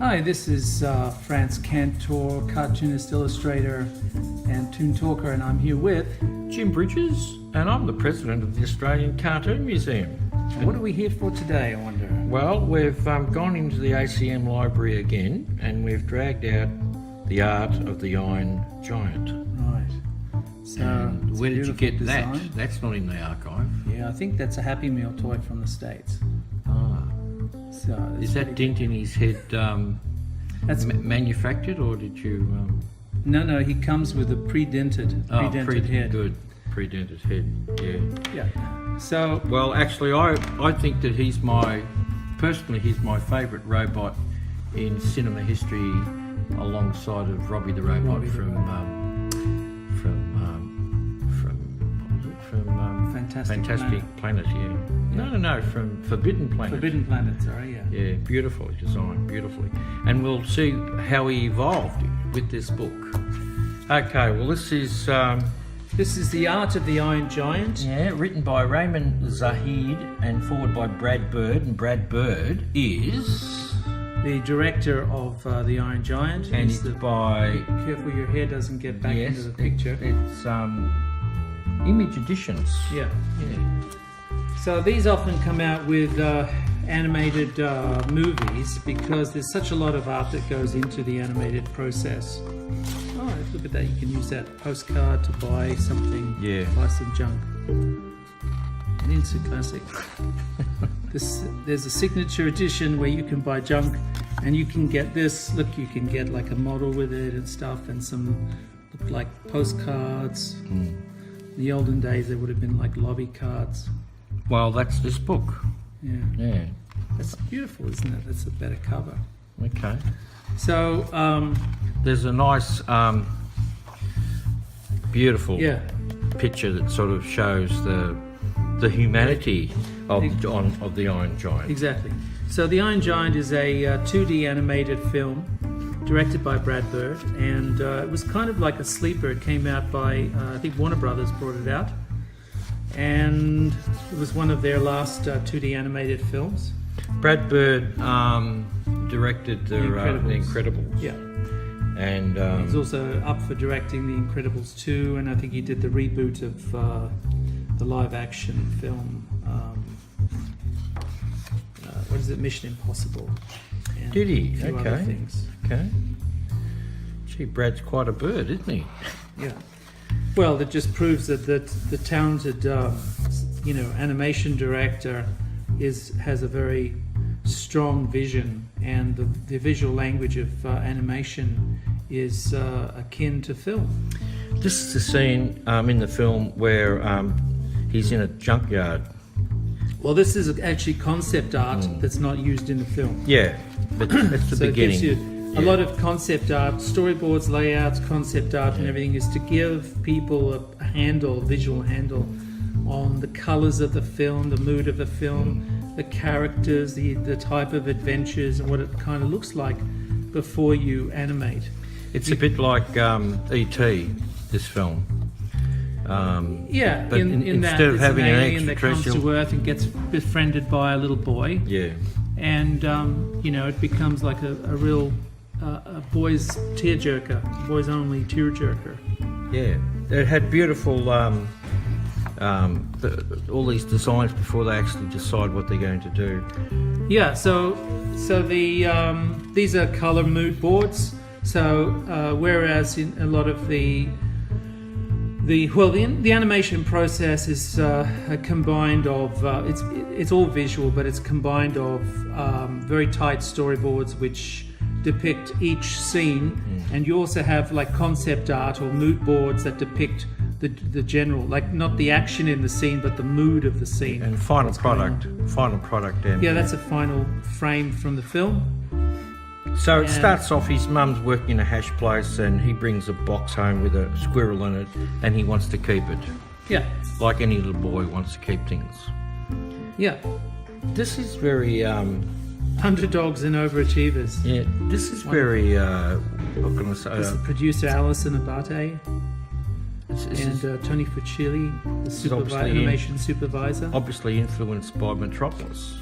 Hi, this is Franz Cantor, cartoonist, illustrator, and toon talker, and I'm here with... Jim Bridges, and I'm the president of the Australian Cartoon Museum. What are we here for today, I wonder? Well, we've gone into the ACM library again, and we've dragged out The Art of the Iron Giant. Right. So, where did you get design. that? That's not in the archive. Yeah, I think that's a Happy Meal toy from the States. Ah. So Is that dent in his head that's manufactured, or did you... No, he comes with a pre-dented head. Good, pre-dented head, yeah. Yeah. So... Well, actually, I think that he's my favourite robot in cinema history, alongside of Robbie the Robot from Fantastic Planet, yeah. No, from Forbidden Planet. Forbidden Planet, sorry, yeah. Yeah, beautifully designed, beautifully. And we'll see how he evolved with this book. Okay, well this is The Art of the Iron Giant. Yeah, written by Ramin Zahed and forward by Brad Bird. And Brad Bird is... the director of The Iron Giant. And it's by... Careful your hair doesn't get back into the picture. It's Image Editions. Yeah. So these often come out with animated movies because there's such a lot of art that goes into the animated process. Oh, look at that. You can use that postcard to buy something, buy some junk. An instant classic. There's a signature edition where you can buy junk and you can get this. Look, you can get like a model with it and stuff, and some look like postcards. In the olden days, there would have been like lobby cards. Well, that's this book. Yeah. That's beautiful, isn't it? That's a better cover. Okay. So, there's a nice, beautiful picture that sort of shows the humanity of the Iron Giant. Exactly. So The Iron Giant is a 2D animated film directed by Brad Bird, and it was kind of like a sleeper. It came out by, I think Warner Brothers brought it out, and it was one of their last 2D animated films. Brad Bird directed The Incredibles. Yeah. And he's also up for directing The Incredibles 2, and I think he did the reboot of the live action film. What is it? Mission Impossible. Did he? A few other things. Okay. Gee, Brad's quite a bird, isn't he? Yeah. Well, that just proves that the talented, animation director has a very strong vision, and the visual language of animation is akin to film. This is the scene in the film where he's in a junkyard. Well, this is actually concept art that's not used in the film. Yeah, but that's the beginning. It gives you a lot of concept art, storyboards, layouts, concept art, and everything is to give people a visual handle on the colours of the film, the mood of the film, the characters, the type of adventures, and what it kind of looks like before you animate. It's a bit like E.T., this film. But in that instead of having an alien that comes extraterrestrial... to Earth and gets befriended by a little boy. Yeah. And, it becomes like a real a boy's tearjerker, boys only tearjerker. Yeah. It had beautiful, all these designs before they actually decide what they're going to do. Yeah, so these are color mood boards. So whereas in a lot of the animation process is combined of it's all visual, but it's combined of very tight storyboards which depict each scene, and you also have like concept art or mood boards that depict the general, like not the action in the scene, but the mood of the scene. And final product. And yeah, that's a final frame from the film. So it starts off, his mum's working in a hash place and he brings a box home with a squirrel in it and he wants to keep it. Yeah. Like any little boy wants to keep things. Yeah. This is very... underdogs and overachievers. Yeah, this is very... what can I say? This is producer Alison Abate and Tony Fucilli, the animation supervisor. Obviously influenced by Metropolis.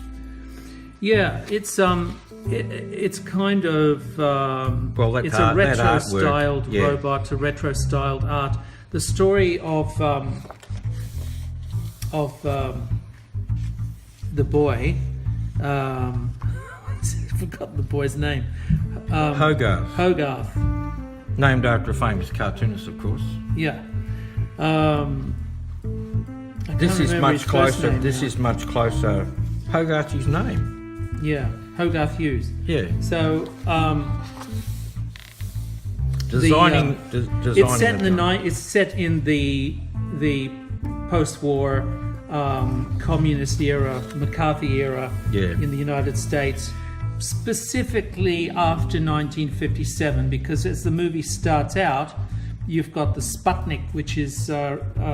Yeah, it's kind of Well, that it's art- a that retro artwork, styled yeah. robot, a retro styled art. The story of the boy. I've forgotten the boy's name. Hogarth, Hogarth. named after a famous cartoonist, of course. Yeah. I This can't is remember much his first closer. name This now. is much closer. Hogarth's his name. Yeah, Hogarth Hughes. Yeah. So Designing. it's set in the time. night. It's set in the post-war communist era, McCarthy era Yeah. in the United States, specifically after 1957. Because as the movie starts out, you've got the Sputnik, which is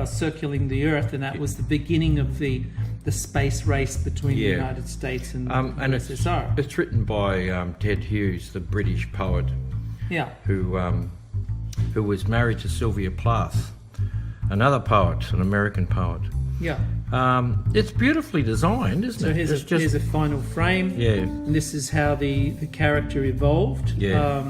circling the Earth, and that was the beginning of the space race between the Yeah. United States and And USSR. it's written by Ted Hughes, the British poet, Yeah. who was married to Sylvia Plath, another poet, an American poet. Yeah. It's beautifully designed, isn't So it? here's, It's here's a final frame. yeah, And this is how the character evolved. Yeah.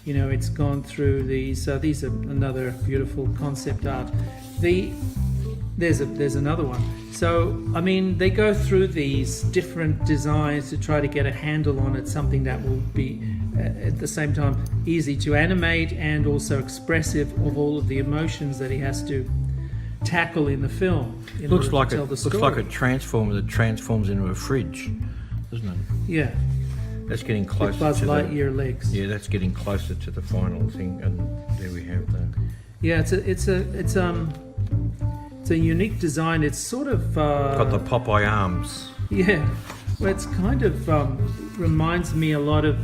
You know, it's gone through these. These are another beautiful concept art. There's another one. So I mean, they go through these different designs to try to get a handle on it, something that will be at the same time easy to animate and also expressive of all of the emotions that he has to tackle in the film. In looks order like to a tell the looks story. like a transformer that transforms into a fridge, doesn't it? Yeah, That's getting with closer Buzz to Lightyear legs. Yeah, that's getting closer to the final thing, and there we have that. Yeah, it's a unique design. It's sort of Got the Popeye arms. yeah. Well, it's kind of reminds me a lot of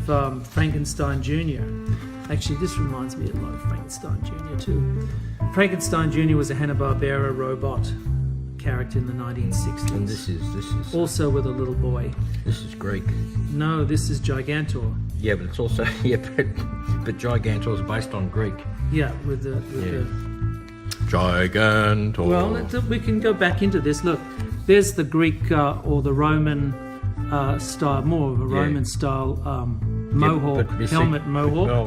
Frankenstein Jr. Actually, this reminds me a lot of Frankenstein Jr. too. Frankenstein Jr. was a Hanna-Barbera robot character in the 1960s. And this is Also with a little boy. this is Greek. No, this is Gigantor. Yeah, but it's also but Gigantor is based on Greek. Yeah, with the Gigantor. well, we can go back into this. Look, there's the Greek or the Roman style, more of a Yeah. Roman style mohawk, but you see- helmet mohawk. I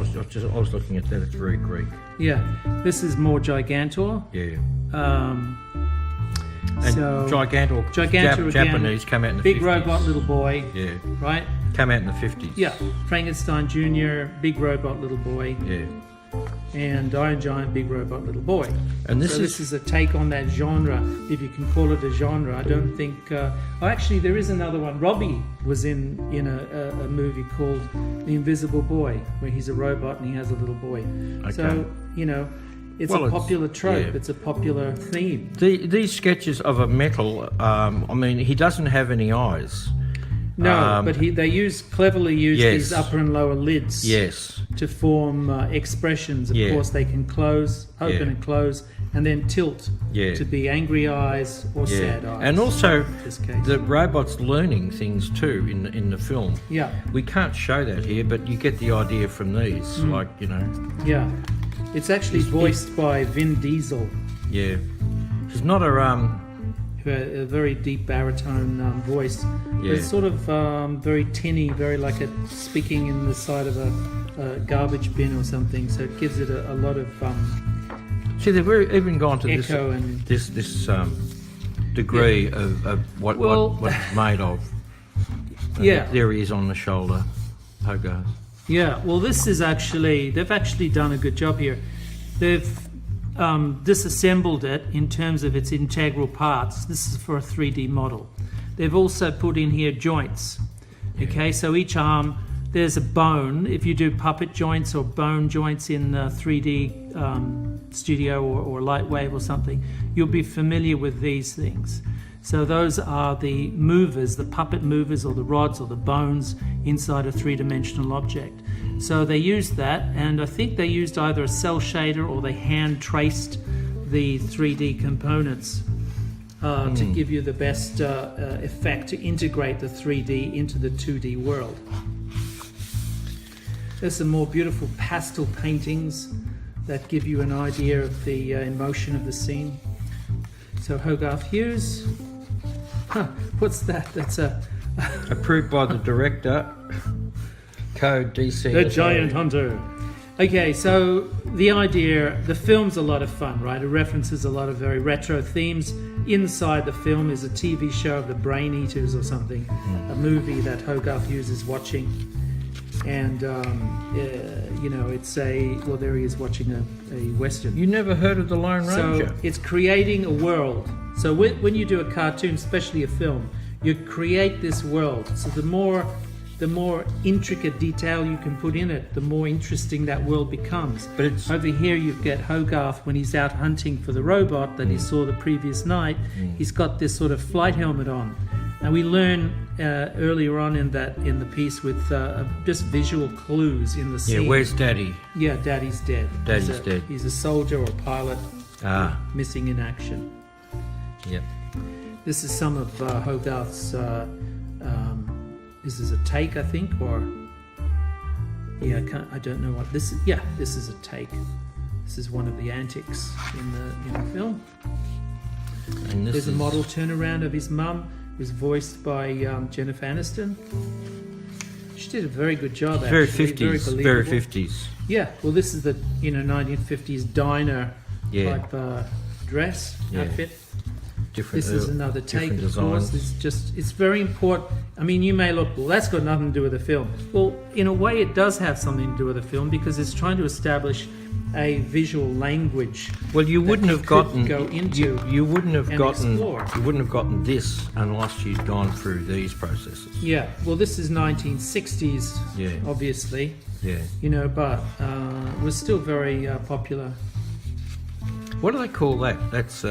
was looking at that. It's very Greek. Yeah, this is more Gigantor. Yeah. And And Gigantor again, Japanese came out in the big 50s. robot little boy, Yeah. right? Came out in the 50s. Yeah, Frankenstein Jr., big robot little boy, Yeah. and Iron Giant, big robot little boy. And this So this is a take on that genre, if you can call it a genre. I don't think. Actually, there is another one. Robbie was in a movie called The Invisible Boy, where he's a robot and he has a little boy. Okay. So you know, it's Well, a popular trope. yeah. It's a popular theme. These sketches of a metal, I mean, he doesn't have any eyes. No, but they cleverly use Yes. these upper and lower lids Yes. to form expressions. Of Yeah. course, they can open Yeah. and close, and then tilt Yeah. to be angry eyes or sad eyes. And also, in this case. the robot's learning things too in the film. Yeah, We can't show that here, but you get the idea from these. Hmm. Like, you know, yeah. It's actually voiced by Vin Diesel, yeah. He's not a who had a very deep baritone voice. Yeah. It's sort of very tinny, very like a speaking in the side of a garbage bin or something. So it gives it a lot of See, they've even gone to echo and this degree of what it's made of. And Yeah. There he is on the shoulder. Hogarth. yeah. Well, they've actually done a good job here. They've disassembled it in terms of its integral parts. This is for a 3D model. They've also put in here joints. Okay, so each arm, there's a bone. If you do puppet joints or bone joints in 3D Studio or Lightwave or something, you'll be familiar with these things. So those are the movers, the puppet movers or the rods or the bones inside a three-dimensional object. So they used that, and I think they used either a cell shader or they hand traced the 3D components to give you the best effect, to integrate the 3D into the 2D world. There's some more beautiful pastel paintings that give you an idea of the emotion of the scene. So Hogarth Hughes. Huh, what's that? That's a Approved by the director. Code DC. The Giant Hunter. Okay, so the film's a lot of fun, right? It references a lot of very retro themes. Inside the film is a TV show of the Brain Eaters or something, a movie that Hogarth Hughes is watching. And, it's there he is watching a Western. You never heard of The Lone Ranger? So it's creating a world. So when you do a cartoon, especially a film, you create this world. So the more intricate detail you can put in it, the more interesting that world becomes. But it's over here you get Hogarth when he's out hunting for the robot that he saw the previous night. He's got this sort of flight helmet on, and we learn earlier on in the piece with just visual clues in the scene. Yeah, where's Daddy? Yeah, Daddy's dead. Daddy's dead. He's a soldier or a pilot, missing in action. Yep. This is some of Hogarth's. This is a take, I think, or I don't know what this is. Yeah, this is a take. This is one of the antics in the film. And there's a model turnaround of his mum, who's voiced by Jennifer Aniston. She did a very good job. Very actually. 50s. Very Very 50s. Yeah. Well, this is the 1950s diner type dress outfit. This is another take, of course. It's very important. I mean, you may look, well, that's got nothing to do with the film. Well, in a way, it does have something to do with the film because it's trying to establish a visual language. Well, you wouldn't have gotten you wouldn't have gotten explore. You wouldn't have gotten this unless you'd gone through these processes. Yeah. Well, this is 1960s. Yeah. Obviously. Yeah. But it was still very popular. What do they call that? That's.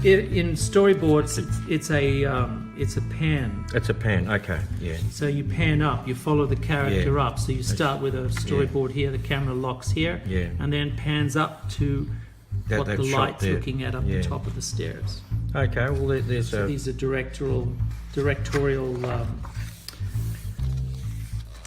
In storyboards, it's a pan. It's a pan. Okay, yeah. So you pan up, you follow the character up. So you start with a storyboard here, the camera locks here, and then pans up to what the light's looking at up the top of the stairs. Okay, well there's these are directorial.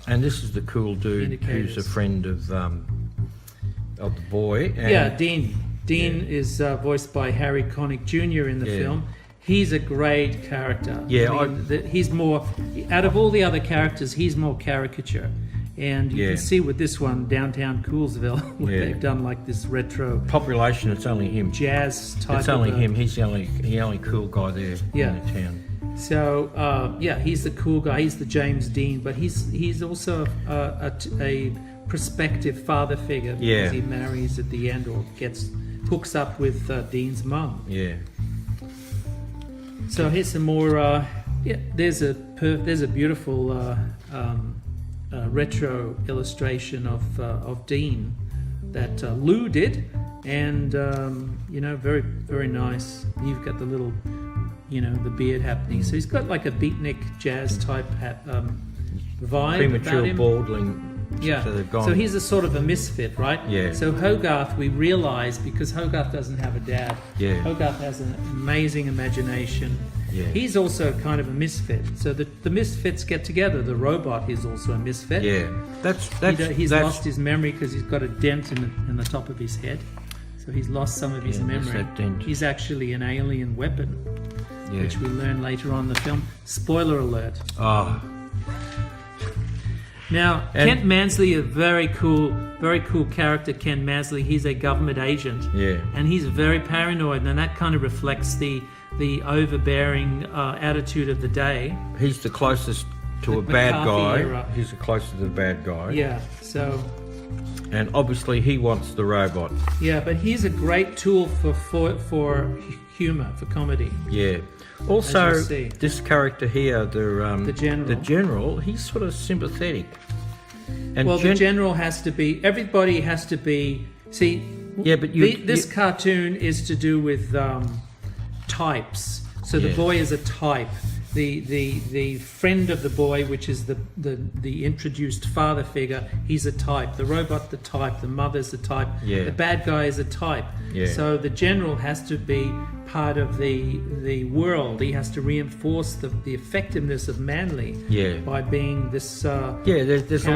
And this is the cool dude who's a friend of the boy. And Dean. Dean is voiced by Harry Connick Jr. in the film. He's a great character. Yeah, he's more, out of all the other characters, he's more caricature. And you can see with this one, Downtown Coolsville, where they've done like this retro population. It's only him. Jazz type. It's only him. He's the only cool guy there in the town. So he's the cool guy. He's the James Dean, but he's also a prospective father figure because he marries at the end or hooks up with Dean's mum. Yeah. So here's some more. There's a beautiful retro illustration of Dean that Lou did, and very very nice. You've got the little, the beard happening. So he's got like a beatnik jazz type vibe. Premature about him. balding. Yeah, so he's a sort of a misfit, right? Yeah. So Hogarth, we realise, because Hogarth doesn't have a dad, Hogarth has an amazing imagination. Yeah. He's also kind of a misfit. So the misfits get together. The robot is also a misfit. Yeah, He's lost his memory because he's got a dent in the top of his head. So he's lost some of his memory. That dent. He's actually an alien weapon, which we learn later on in the film. Spoiler alert. Oh. Now, Kent Mansley, a very cool character. Ken Mansley, he's a government agent, and he's very paranoid, and that kind of reflects the overbearing attitude of the day. He's the closest to a bad guy. Era. He's the closest to the bad guy. Yeah. So. And obviously, he wants the robot. Yeah, but he's a great tool for humour, for comedy. Yeah. Also, this character here, the general, he's sort of sympathetic. And the general has to be. Everybody has to be. See. Yeah, but this cartoon is to do with types. So the boy is a type. The friend of the boy, which is the introduced father figure, he's a type. The robot, the type. The mother's a type. Yeah. The bad guy is a type. Yeah. So the general has to be part of the world. He has to reinforce the effectiveness of Manly by being this. There's a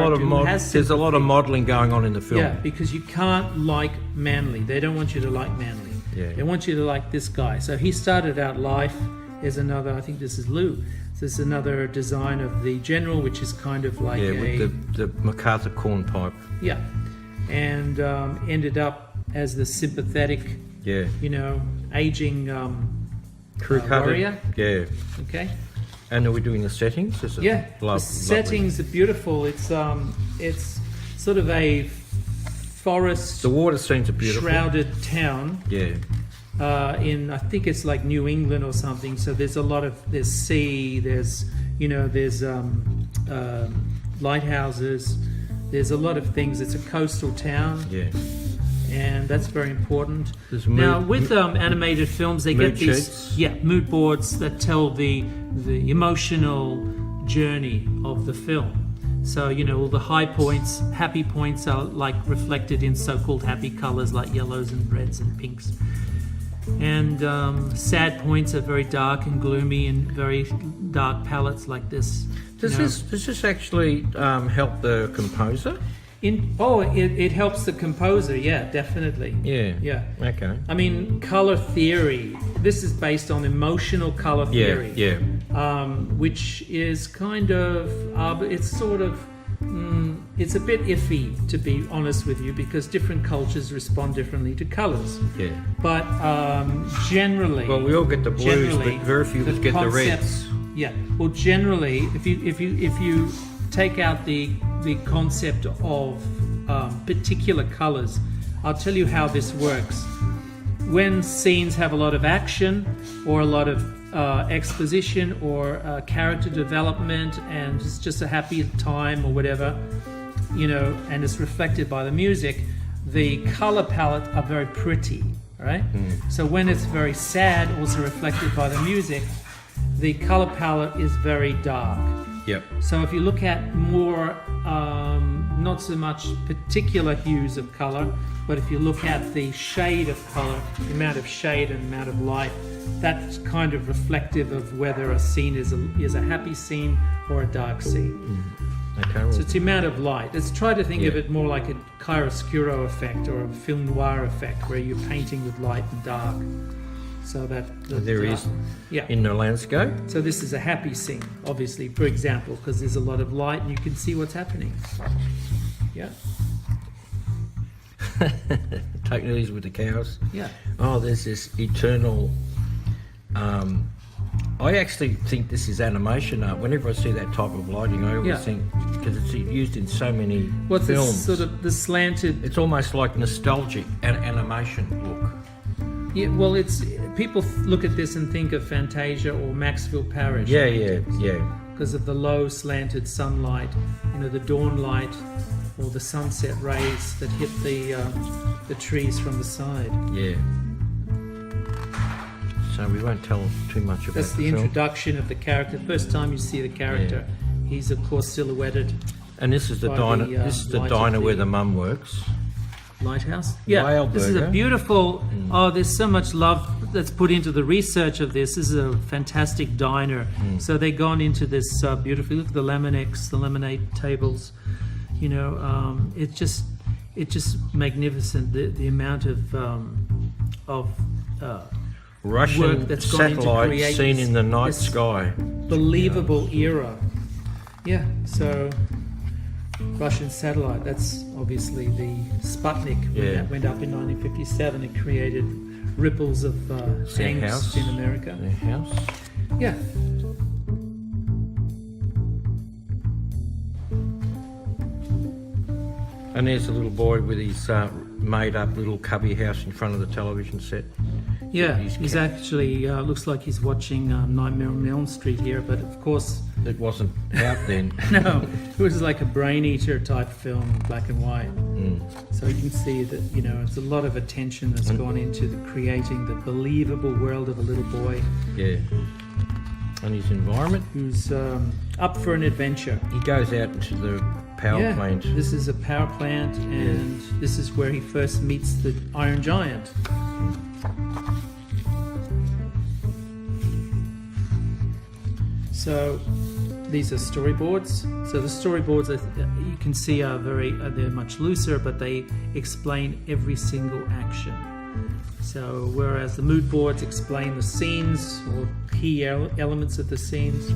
lot of modelling going on in the film. Yeah, because you can't like Manly. They don't want you to like Manly. Yeah. They want you to like this guy. So he started out life There's another, I think this is Lou. There's another design of the general, which is kind of like with the MacArthur cornpipe. Yeah, and ended up as the sympathetic, aging warrior. Yeah. Okay. And are we doing the settings? The settings are beautiful. It's sort of a forest. The water scenes are beautiful. Shrouded town. Yeah. In I think it's like New England or something. So there's sea. There's lighthouses. There's a lot of things. It's a coastal town. Yeah. And that's very important. Now, with animated films, they get these mood boards that tell the emotional journey of the film. So, all the high points, happy points are like reflected in so-called happy colors like yellows and reds and pinks. And sad points are very dark and gloomy and very dark palettes like this. Does this actually help the composer? It helps the composer, definitely. Yeah. Okay. I mean, color theory. This is based on emotional color theory. Which is kind of, it's sort of, it's a bit iffy, to be honest with you, because different cultures respond differently to colors. Yeah. But generally, well, we all get the blues, but very few of us get the reds. Yeah. Well, generally, if you take out the concept of particular colors, I'll tell you how this works. When scenes have a lot of action or a lot of exposition or character development, and it's just a happy time or whatever, and it's reflected by the music, the color palette are very pretty, right? So when it's very sad, also reflected by the music, the color palette is very dark. Yep. So if you look at more, not so much particular hues of color, but if you look at the shade of color, the amount of shade and the amount of light, that's kind of reflective of whether a scene is a happy scene or a dark scene. Okay. So it's the amount of light. Let's try to think of it more like a chiaroscuro effect or a film noir effect, where you're painting with light and dark. So that there is in the landscape. So this is a happy scene, obviously, for example, because there's a lot of light and you can see what's happening. Yeah. Take it easy with the cows. Yeah. Oh, there's this eternal. I actually think this is animation art. Whenever I see that type of lighting, I always think, because it's used in so many films. This sort of the slanted? It's almost like nostalgic animation look. Yeah, well, it's people look at this and think of Fantasia or Maxfield Parrish. Yeah. Because of the low slanted sunlight, the dawn light or the sunset rays that hit the trees from the side. Yeah. So we won't tell too much about That's the introduction of the character. First time you see the character, he's of course silhouetted. And this is the diner. This is the diner where the mum works. Lighthouse? Yeah, this is a beautiful, there's so much love that's put into the research of this. This is a fantastic diner. So they've gone into this beautifully, look at the Laminex, the lemonade tables, it's just magnificent, the amount of Russian work that's gone into satellite create seen this, in the night sky. Believable era. Yeah, so Russian satellite, that's obviously the Sputnik when that went up in 1957. It created ripples of angst in America. Their house. Yeah. And there's a little boy with his made up little cubby house in front of the television set. Yeah, he's actually, looks like he's watching Nightmare on Elm Street here, but of course... It wasn't out then. No, it was like a Brain Eater type film, black and white. So you can see that, it's a lot of attention that's gone into creating the believable world of a little boy. Yeah. And his environment? Who's up for an adventure. He goes out into the power plant. This is a power plant, and this is where he first meets the Iron Giant. So these are storyboards. So the storyboards, you can see, they're much looser, but they explain every single action So whereas the mood boards explain the scenes or key elements of the scenes,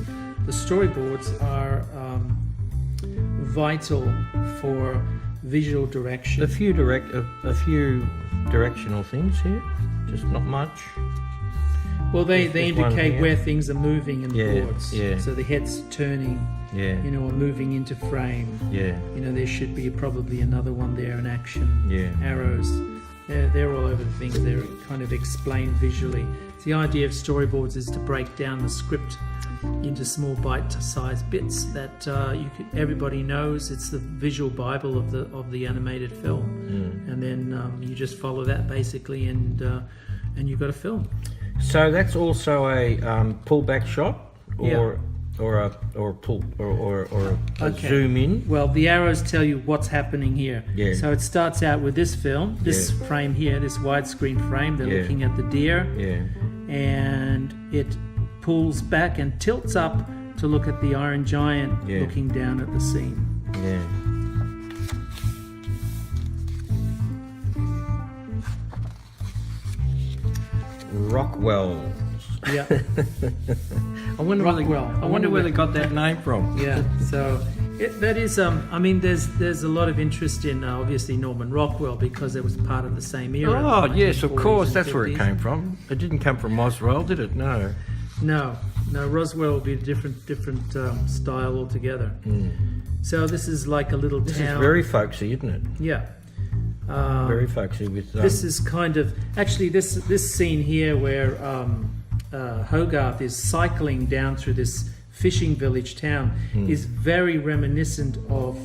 the storyboards are vital for visual direction. A few directional things here, just not much. Well, they There's one indicate here. where things are moving in the boards. Yeah. So the head's turning, Yeah, you know, or moving into frame. yeah, You know, there should be probably another one there in action. yeah. Arrows. They're all over the things. They're kind of explained visually. The idea of storyboards is to break down the script into small bite-sized bits that everybody knows. It's the visual bible of the animated film, and then you just follow that basically, and you've got a film. So that's also a pullback shot, or a Okay. zoom in. Well, the arrows tell you what's happening here. Yeah. So it starts out with this film, this frame here, this widescreen frame. They're Yeah. looking at the deer, Yeah, and it pulls back and tilts up to look at the Iron Giant Yeah. looking down at the scene. yeah. Rockwell. Yeah, I wonder Rockwell. I wonder where they got that name from. yeah. So that is, I mean, there's a lot of interest in obviously Norman Rockwell because it was part of the same era. Oh the yes, of 1940s course. and That's where it 50s. came from. It didn't come from Roswell, did it? No. No, Roswell will be a different style altogether. So this is like a little This town. is very folksy, isn't it? Yeah. Very folksy with. This is kind of actually this scene here where Hogarth is cycling down through this fishing village town is very reminiscent of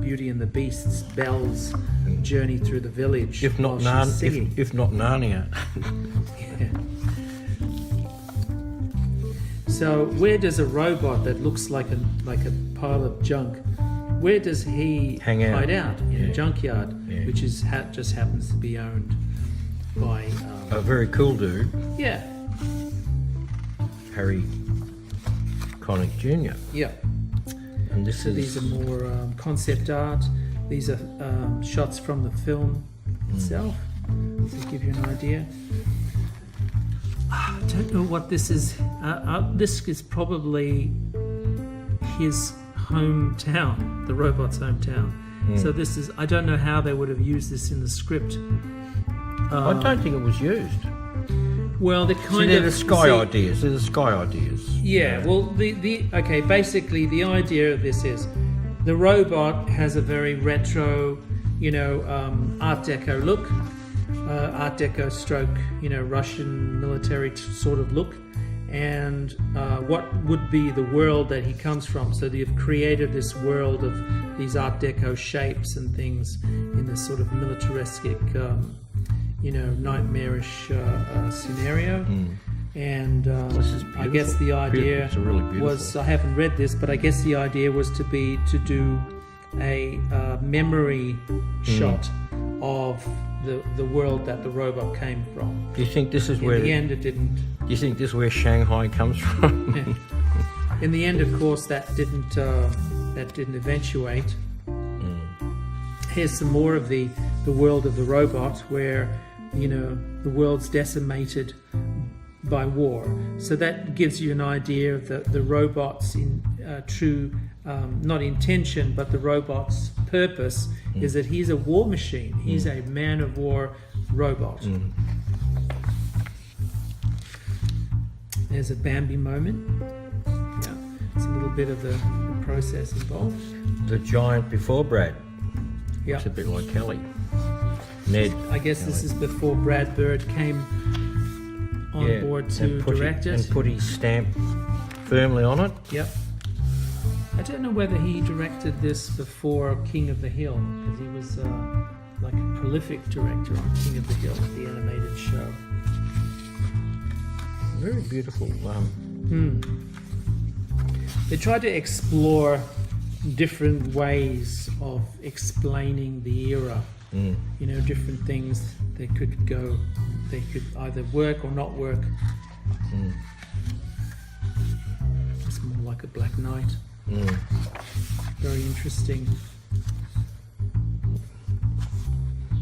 Beauty and the Beast's Belle's journey through the village. if not while she's singing. if not Narnia. Yeah. So where does a robot that looks like a pile of junk, where does he Hang out. hide out? In a Yeah. junkyard, Yeah. which is just happens to be owned by A very cool dude, yeah. Harry Connick Jr. Yeah, And this is these are more concept art. These are shots from the film itself to give you an idea. I don't know what this is. This is probably his hometown, the robot's hometown. So this is, I don't know how they would have used this in the script. I don't think it was used. Well, they're See, kind they're of the sky ideas. They're the sky ideas. Yeah, well, okay, basically the idea of this is the robot has a very retro, Art Deco look, Art Deco stroke, Russian military sort of look, and what would be the world that he comes from. So they've created this world of these Art Deco shapes and things in this sort of militaristic, nightmarish scenario. And This is I guess the beautiful. idea It's really beautiful. was, I haven't read this, but I guess the idea was to do a memory shot of the world that the robot came from. Do you think this is In where? the end, it didn't. Do you think this is where Shanghai comes from? In the end, of course, that didn't eventuate. Here's some more of the world of the robot, where the world's decimated by war. So that gives you an idea of the robot's in true, not intention, but the robot's purpose is that he's a war machine. He's a man of war robot. There's a Bambi moment. Yeah, it's a little bit of the process involved. The giant before Brad. Yeah, It's a bit like Kelly. Ned. I guess this is before Brad Bird came on board to direct it. And put his stamp firmly on it. Yep. I don't know whether he directed this before King of the Hill, because he was like a prolific director on King of the Hill, the animated show. Very beautiful. They tried to explore different ways of explaining the era. Different things they could either work or not work. It's more like a Black Knight. Very interesting.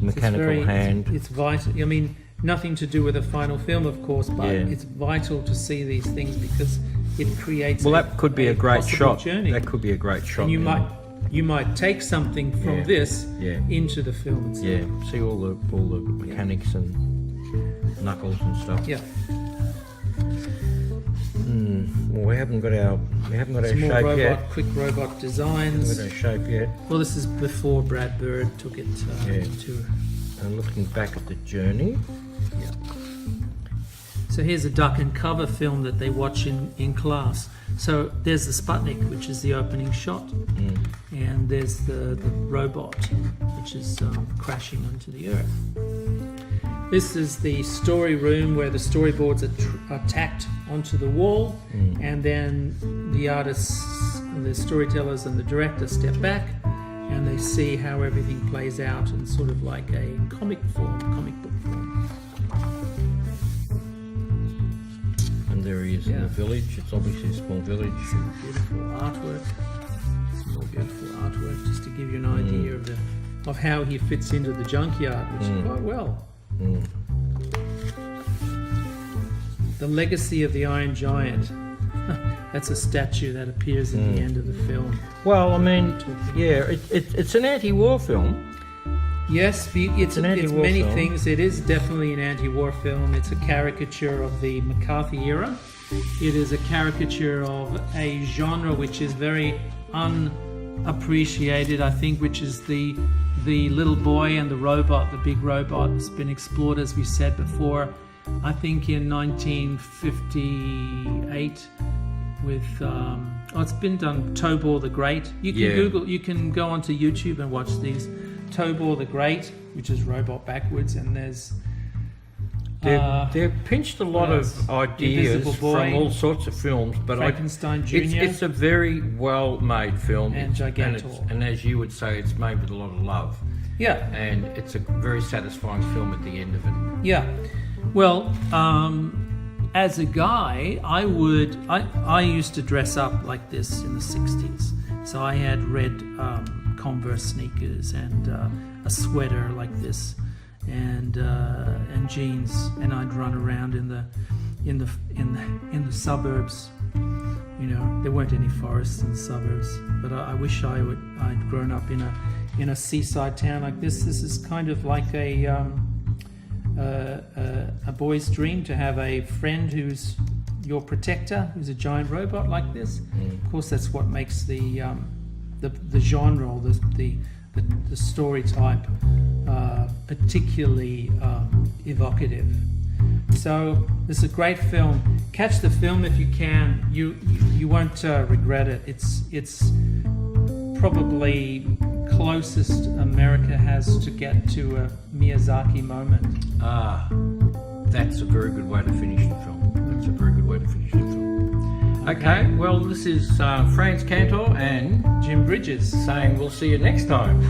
Mechanical hand. It's vital. I mean, nothing to do with the final film, of course, but it's vital to see these things because it creates. Well, that could be a great shot. Journey. That could be a great shot. And you might take something from this into the film itself. Yeah, see all the mechanics and knuckles and stuff. Yeah. Well, we haven't got our Some more shape yet. quick robot designs. We haven't got our shape yet. Well, this is before Brad Bird took it to. And looking back at the journey. Yeah. So here's a duck and cover film that they watch in class. So there's the Sputnik, which is the opening shot, and there's the robot, which is crashing onto the Earth. This is the story room where the storyboards are tacked onto the wall, and then the artists, the storytellers, and the director step back, and they see how everything plays out in sort of like a comic book form. And there he is in the village. It's obviously a small village. Some beautiful artwork. Some more beautiful artwork, just to give you an idea of how he fits into the junkyard, which is quite well. The Legacy of the Iron Giant. That's a statue that appears at the end of the film. Well, I mean, it's an anti-war film. Yes, it's many film. things. It is definitely an anti-war film. It's a caricature of the McCarthy era. It is a caricature of a genre which is very unappreciated, I think, which is the little boy and the robot, the big robot. It's been explored, as we said before, I think in 1958 with it's been done. Tobor the Great. You can you can go onto YouTube and watch these. Tobor the Great, which is robot backwards, and there's they've pinched a lot of ideas from all sorts of films, but Frankenstein Jr. It's a very well-made film, and Gigantor, and as you would say, it's made with a lot of love. Yeah, and it's a very satisfying film at the end of it. Yeah, well, as a guy, I used to dress up like this in the 60s. So I had red Converse sneakers and a sweater like this, and jeans, and I'd run around in the suburbs. You know, there weren't any forests in the suburbs, but I wish I'd grown up in a seaside town like this. This is kind of like a boy's dream to have a friend who's your protector, who's a giant robot like this. Of course, that's what makes the genre, or the story type particularly evocative. So this is a great film. Catch the film if you can. You won't regret it. It's probably closest America has to get to a Miyazaki moment. That's a very good way to finish the film. Okay, well, this is Franz Cantor and Jim Bridges saying we'll see you next time.